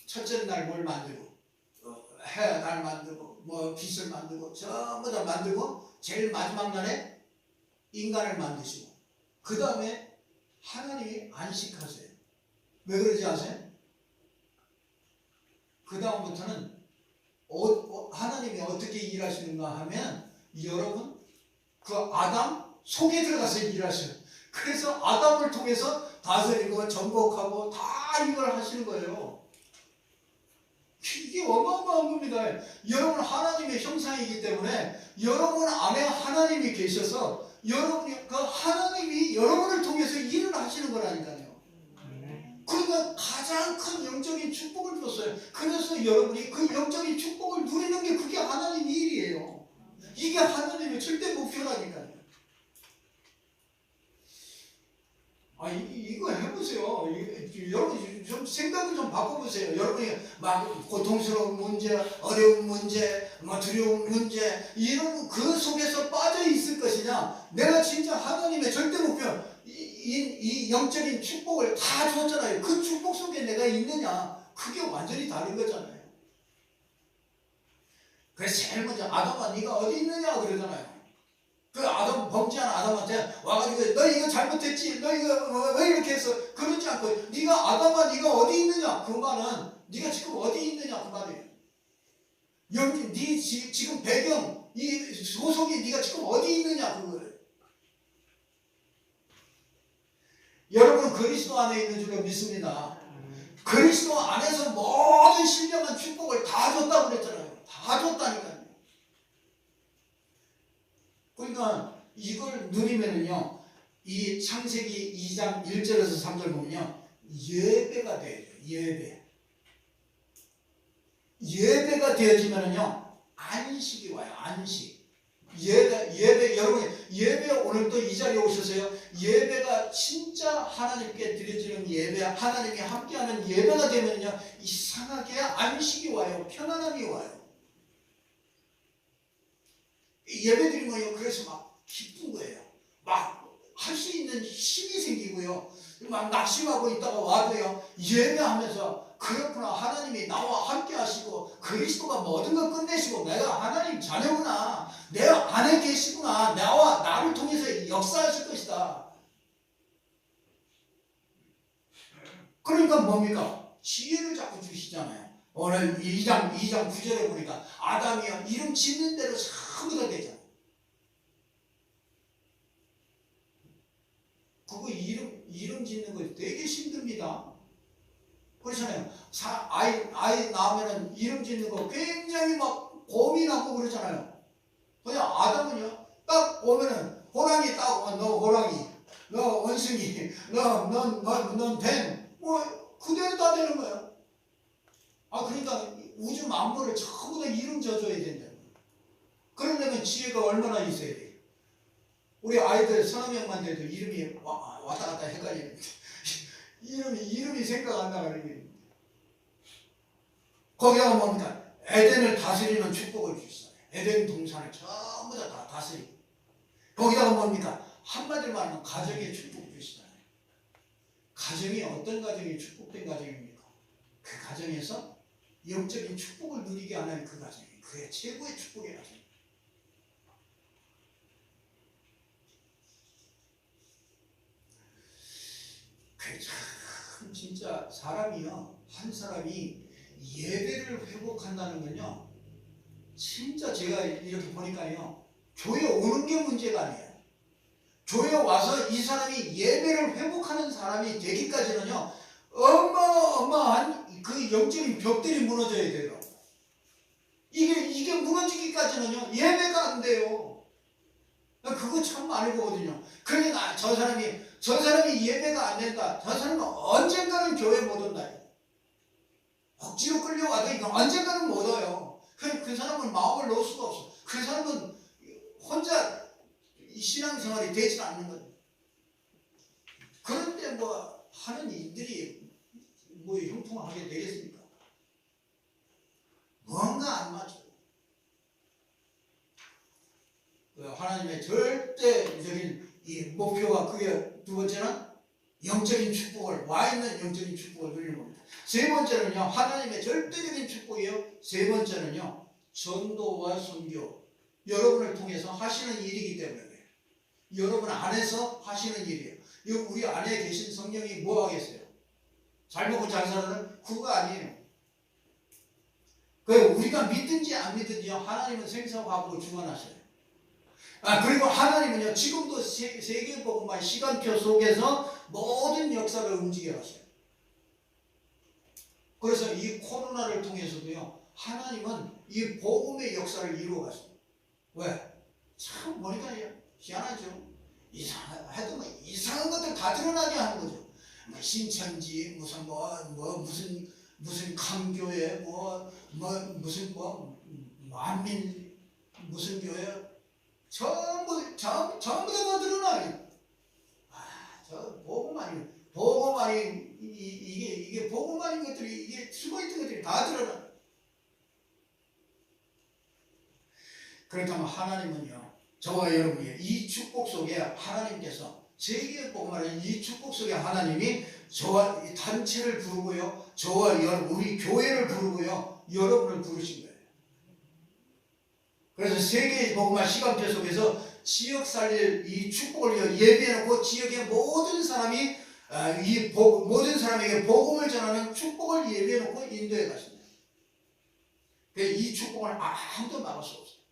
첫째 날 뭘 만들고 해 날 만들고 뭐 빛을 만들고 전부 다 만들고 제일 마지막 날에 인간을 만드시고 그 다음에 하나님이 안식하세요. 왜 그러지 아세요? 그 다음부터는 하나님이 어떻게 일하시는가 하면 여러분 그 아담 속에 들어가서 일하셔요. 그래서 아담을 통해서 다스리고 정복하고 다 이걸 하시는 거예요. 이게 어마어마한 겁니다. 여러분 하나님의 형상이기 때문에 여러분 안에 하나님이 계셔서 여러분이 그 하나님이 여러분을 통해서 일을 하시는 거라니까요. 그러니까 가장 큰 영적인 축복을 줬어요. 그래서 여러분이 그 영적인 축복을 누리는 게 그게 하나님 일이에요. 이게 하나님의 절대 목표라니까요. 이거 해보세요. 여러분 좀 생각을 좀 바꿔보세요. 여러분이 막 고통스러운 문제, 어려운 문제, 두려운 문제 이런 그 속에서 빠져 있을 것이냐, 내가 진짜 하나님의 절대 목표 이 영적인 축복을 다 줬잖아요. 그 축복 속에 내가 있느냐, 그게 완전히 다른 거잖아요. 그래서 제일 먼저 아담아 네가 어디 있느냐 그러잖아요. 그 아담 범죄한 아담한테 와가지고 너 이거 잘못했지, 너 이거 왜 이렇게 했어, 그러지 않고 네가 아담아 네가 어디 있느냐, 그 말은 네가 지금 어디 있느냐 그 말이에요. 여기 네 지금 배경 이 소속이 네가 지금 어디 있느냐 그거예요. 여러분 그리스도 안에 있는 줄로 믿습니다. 그리스도 안에서 모든 신령한 축복을 다 줬다고 그랬잖아요. 다 줬다니까요. 그러니까 이걸 누리면은요, 이 창세기 2장 1절에서 3절 보면요, 예배가 되어져요. 예배가 되어지면은요, 안식이 와요. 안식. 예배 여러분 예배 오늘 또 이 자리에 오셔서요, 예배가 진짜 하나님께 드려지는 예배, 하나님이 함께하는 예배가 되면요, 이상하게 안식이 와요. 편안함이 와요. 예배 드리면요, 그래서 막 기쁜 거예요. 막 할 수 있는 힘이 생기고요, 막 낙심하고 있다가 와도요, 예배하면서 그렇구나, 하나님이 나와 함께 하시고 그리스도가 모든 걸 끝내시고 내가 하나님 자녀구나, 내 안에 계시구나, 나를 통해서 역사하실 것이다. 그러니까 뭡니까? 지혜를 자꾸 주시잖아요. 오늘 2장 9절에 보니까 아담이요 이름 짓는 대로 전부 다 되잖아요. 그거 이름 짓는 거 되게 힘듭니다. 그렇잖아요. 아이 낳으면 이름 짓는 거 굉장히 막 고민하고 그러잖아요. 그냥 아담은요, 딱 오면은 호랑이 딱, 너 호랑이, 너 원숭이, 넌 뱀, 뭐 그대로 다 되는 거예요. 그러니까 우주 만물을 전부 다 이름 져줘야 된다. 그러려면 지혜가 얼마나 있어야 돼. 우리 아이들 서너 명만 돼도 이름이 왔다 갔다 헷갈리는데 이름이 생각 안 나가는 게. 거기다가 뭡니까? 에덴을 다스리는 축복을 주시잖아요. 에덴 동산을 전부 다 다스리고. 거기다가 뭡니까? 한마디로 말하면 가정의 축복을 주시잖아요. 가정이 어떤 가정이 축복된 가정입니까? 그 가정에서 영적인 축복을 누리게 하는 그 가정이 그의 최고의 축복의 가정. 참 진짜 사람이요, 한 사람이 예배를 회복한다는 건요, 진짜 제가 이렇게 보니까요, 교회 오는 게 문제가 아니에요. 교회 와서 이 사람이 예배를 회복하는 사람이 되기까지는요, 어마어마한 그 영적인 벽들이 무너져야 돼요. 이게 무너지기까지는요, 예배가 안 돼요. 그거 참 많이 보거든요. 그러니까 저 사람이 예배가 안 된다. 저 사람은 언젠가는 교회 못 온다. 억지로 끌려와도 이거 언젠가는 못 와요. 그 사람은 마음을 놓을 수가 없어. 그 사람은 혼자 신앙생활이 되지 않는 거예요. 그런데 뭐 하는 일들이 뭐 형통하게 되겠습니까? 뭔가 안 맞죠. 하나님의 절대적인 이 목표가 그게 두 번째는 영적인 축복을, 와 있는 영적인 축복을 누리는 겁니다. 세 번째는요, 하나님의 절대적인 축복이요. 세 번째는요, 전도와 선교. 여러분을 통해서 하시는 일이기 때문에 그래요. 여러분 안에서 하시는 일이에요. 우리 안에 계신 성령이 뭐 하겠어요? 잘 먹고 잘 살아는 그거 아니에요. 우리가 믿든지 안 믿든지요, 하나님은 생사화합으로 주관하셔요. 그리고 하나님은요, 지금도 세계복음화 시간표 속에서 모든 역사를 움직여 가셔요. 그래서 이 코로나를 통해서도요, 하나님은 이 복음의 역사를 이루어 가십니다. 왜? 참 보니까 희한하죠. 하여튼 이상한 것들 다 드러나게 하는 거죠. 신천지 무슨 강교회 무슨 만민 무슨 교회 전부 다 드러나요. 저 보고 많이 이게 보고 많은 것들이 이게 숨어있던 것들이 다 드러나. 그렇다면 하나님은요, 저와 여러분이 이 축복 속에 하나님께서 세계 복음하는 이 축복 속에 하나님이 저와 이 단체를 부르고요, 저와 우리 교회를 부르고요, 여러분을 부르신 거예요. 그래서 세계 복음화 시간표 속에서 지역 살릴 이 축복을 예비해놓고 지역의 모든 사람이 모든 사람에게 복음을 전하는 축복을 예비해놓고 인도해 가십니다. 이 축복을 아무도 막을 수 없어요.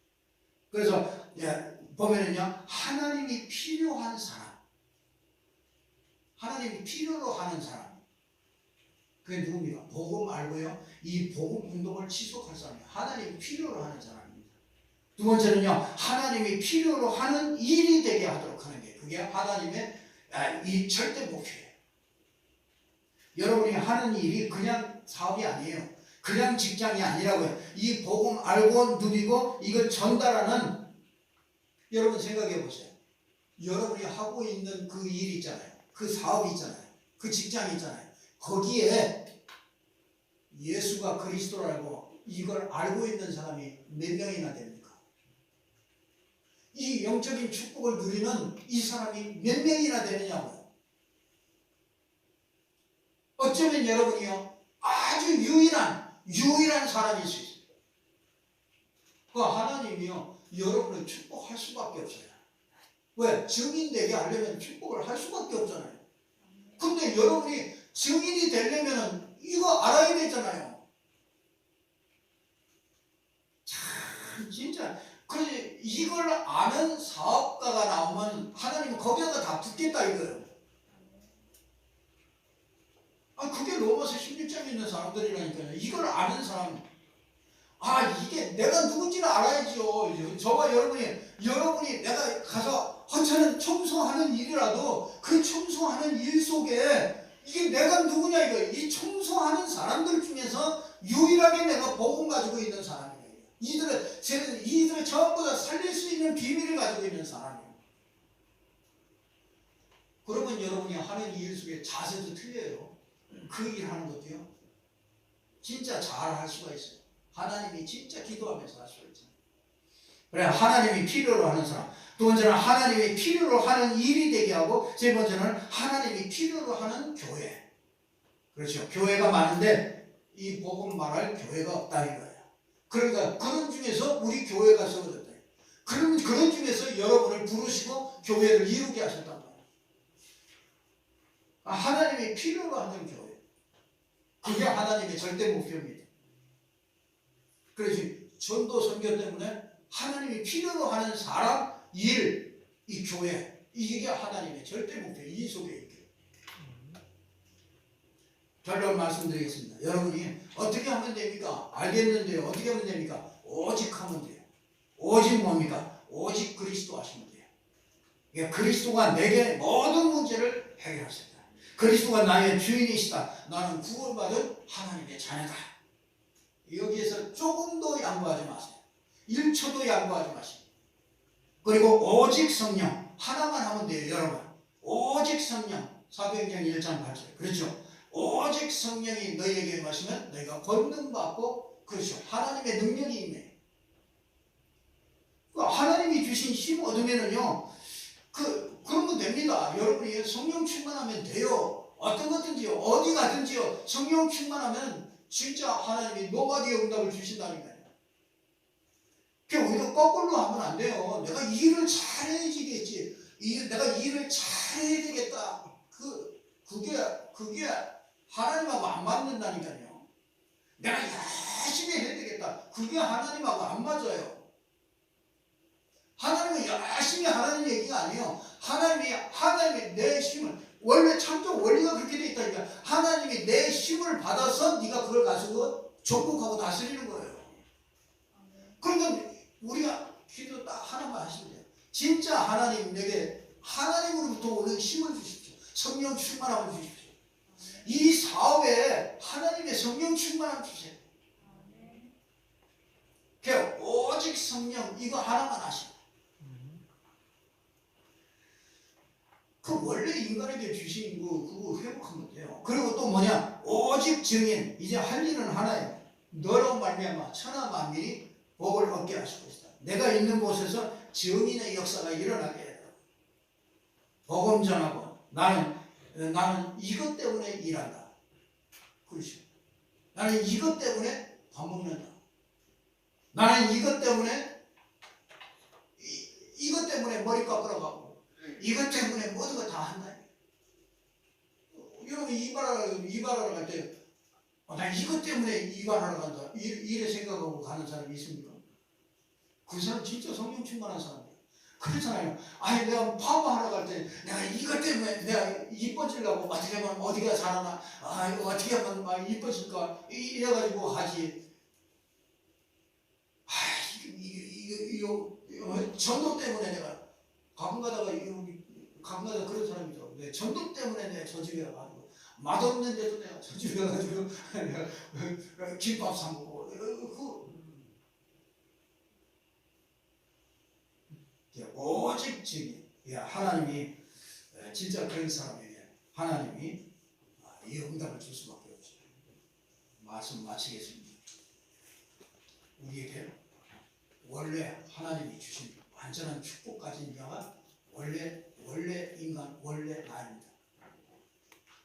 그래서 보면은요, 하나님이 필요한 사람, 하나님이 필요로 하는 사람, 그게 누굽니까? 복음 알고요, 이 복음 운동을 지속할 사람이에요. 하나님이 필요로 하는 사람입니다. 두 번째는요, 하나님이 필요로 하는 일이 되게 하도록 하는 게, 그게 하나님의 이 절대 목표예요. 여러분이 하는 일이 그냥 사업이 아니에요. 그냥 직장이 아니라고요. 이 복음 알고 누리고 이걸 전달하는, 여러분 생각해 보세요. 여러분이 하고 있는 그 일 있잖아요. 그 사업이 있잖아요. 그 직장이 있잖아요. 거기에 예수가 그리스도라고 이걸 알고 있는 사람이 몇 명이나 됩니까? 이 영적인 축복을 누리는 이 사람이 몇 명이나 되느냐고요. 어쩌면 여러분이요, 아주 유일한 사람일 수 있어요. 그 하나님이요, 여러분을 축복할 수밖에 없어요. 왜? 증인되게 하려면 축복을 할 수밖에 없잖아요. 근데 여러분이 증인이 되려면 이거 알아야 되잖아요. 참 진짜 그래서 이걸 아는 사업가가 나오면 하나님은 거기다가 다 붙겠다 이거예요. 그게 로마서 16장에 있는 사람들이라니까요. 이걸 아는 사람, 이게 내가 누군지를 알아야죠. 저와 여러분이 내가 가서 저는 청소하는 일이라도 그 청소하는 일 속에 이게 내가 누구냐 이거. 이 청소하는 사람들 중에서 유일하게 내가 복음 가지고 있는 사람이에요. 이들을 전부 다 살릴 수 있는 비밀을 가지고 있는 사람이에요. 그러면 여러분이 하는 일 속에 자세도 틀려요. 그 일 하는 것도요, 진짜 잘 할 수가 있어요. 하나님이 진짜 기도하면서 할 수가 있잖아요. 그래, 하나님이 필요로 하는 사람. 두 번째는 하나님이 필요로 하는 일이 되게 하고, 세 번째는 하나님이 필요로 하는 교회. 그렇죠. 교회가 많은데 이 복음 말할 교회가 없다 이거예요. 그러니까 그런 중에서 우리 교회가 세워졌다. 그런 중에서 여러분을 부르시고 교회를 이루게 하셨단 말이에요. 하나님이 필요로 하는 교회. 그게 하나님의 절대 목표입니다. 그래서 전도 선교 때문에 하나님이 필요로 하는 사람, 일, 이 교회, 이게 하나님의 절대 목표. 이 속에 있게. 결론 말씀드리겠습니다. 여러분이 어떻게 하면 됩니까? 알겠는데요. 어떻게 하면 됩니까? 오직 하면 돼요. 오직 뭡니까? 오직 그리스도 하시면 돼요. 그러니까 그리스도가 내게 모든 문제를 해결하셨다. 그리스도가 나의 주인이시다. 나는 구원받은 하나님의 자녀다. 여기에서 조금도 양보하지 마세요. 1초도 양보하지 마세요. 그리고 오직 성령 하나만 하면 돼요. 여러분 오직 성령 사도행전 1장 8절 그렇죠. 오직 성령이 너희에게 임하시면 너희가 권능받고 그렇죠. 하나님의 능력이 임해요. 하나님이 주신 힘 얻으면은요 그러면 됩니다. 여러분이 성령 충만하면 돼요. 어떤 것든지요 어디 가든지요 성령 충만하면 진짜 하나님이 노바디의 응답을 주신다니까요. 그러니까 우리가 거꾸로 하면 안 돼요. 내가 일을 잘해야지겠지. 내가 일을 잘해야 되겠다. 그게 하나님하고 안 맞는다니까요. 내가 열심히 해야 되겠다. 그게 하나님하고 안 맞아요. 하나님은 열심히 하라는 얘기가 아니에요. 하나님이 내 힘을 원래 창조 원리가 그렇게 돼 있다니까. 하나님이 내 힘을 받아서 네가 그걸 가지고 정복하고 다스리는 거예요. 그러니까 우리가 기도 딱 하나만 하시면 돼요. 진짜 하나님 내게 하나님으로부터 오는 힘을 주십시오. 성령 충만함을 주십시오. 이 사업에 하나님의 성령 충만함을 주세요. 그냥 오직 성령 이거 하나만 하시고 그 원래 인간에게 주신 그거 회복하면 돼요. 그리고 또 뭐냐 오직 증인 이제 할 일은 하나예요. 너로 말미암아 천하 만민이 복을 얻게 하시고 있다. 내가 있는 곳에서 증인의 역사가 일어나게 해요. 복음 전하고 나는 이것 때문에 일한다. 그렇죠. 나는 이것 때문에 밥 먹는다. 나는 이것 때문에 이것 때문에 머리 깎으러 가고 이것 때문에 모든 거 다 한다. 여러분 이발하러 갈 때 나 이것 때문에 이발하러 간다. 이래 생각하고 가는 사람이 있습니까? 그 사람 진짜 성령 충만한 사람이에요. 그렇잖아요. 아니 내가 파마하러 갈 때 내가 이것 때문에 내가 이뻐지려고 어떻게 하면 어디가 잘하나 어떻게 하면 막 이뻐질까 이래가지고 하지. 이거 전도 때문에 내가 가끔 가다가 그런 사람이 있어. 내 전도 때문에 내가 저 집에 가가지고 맛없는데도 내가 저 집에 가가지고 내가 김밥 사 먹고 오직 증인. 하나님이 진짜 그런 사람에게 하나님이 이 응답을 줄 수밖에 없어요. 말씀 마치겠습니다. 우리에게 원래 하나님이 주신 완전한 축복 가진 자가 원래 인간 원래 나입니다.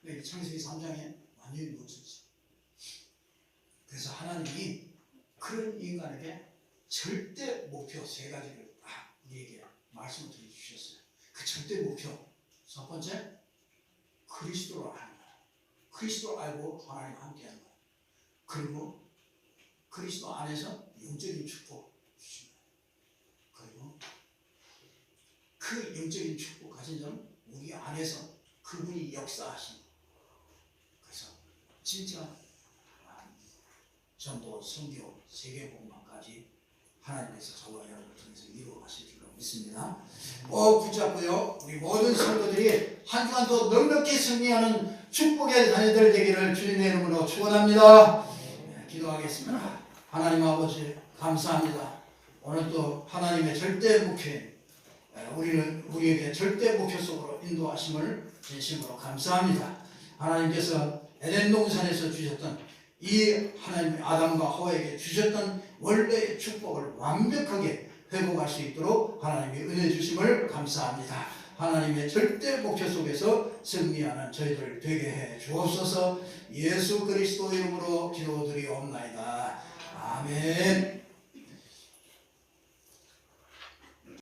창세기 3장에 완전히 놓쳤지. 그래서 하나님이 그런 인간에게 절대 목표 3가지를 딱 우리에게 말씀을 드려주셨어요. 그 절대 목표 첫 번째 그리스도를 아는 거야. 그리스도를 알고 하나님과 함께하는 거야. 그리고 그리스도 안에서 영적인 축복 주신 거야. 그리고 그 영적인 축복 가진 자는 우리 안에서 그분이 역사하신 거. 그래서 진짜 전도, 선교, 세계복음화까지 하나님께서 저와 여러분을 통해서 이루어 가실 줄로 믿습니다. 붙잡고요. 우리 모든 성도들이 한 주간도 넉넉히 승리하는 축복의 자녀들 되기를 주님의 이름으로 축원합니다. 기도하겠습니다. 하나님 아버지 감사합니다. 오늘 또 하나님의 절대 목표인 우리에게 절대 목표 속으로 인도하심을 진심으로 감사합니다. 하나님께서 에덴 동산에서 주셨던 이 하나님의 아담과 하와에게 주셨던 원래의 축복을 완벽하게 회복할 수 있도록 하나님이 은혜 주심을 감사합니다. 하나님의 절대 목표 속에서 승리하는 저희들 되게 해 주옵소서. 예수 그리스도 이름으로 기도드리옵나이다. 아멘.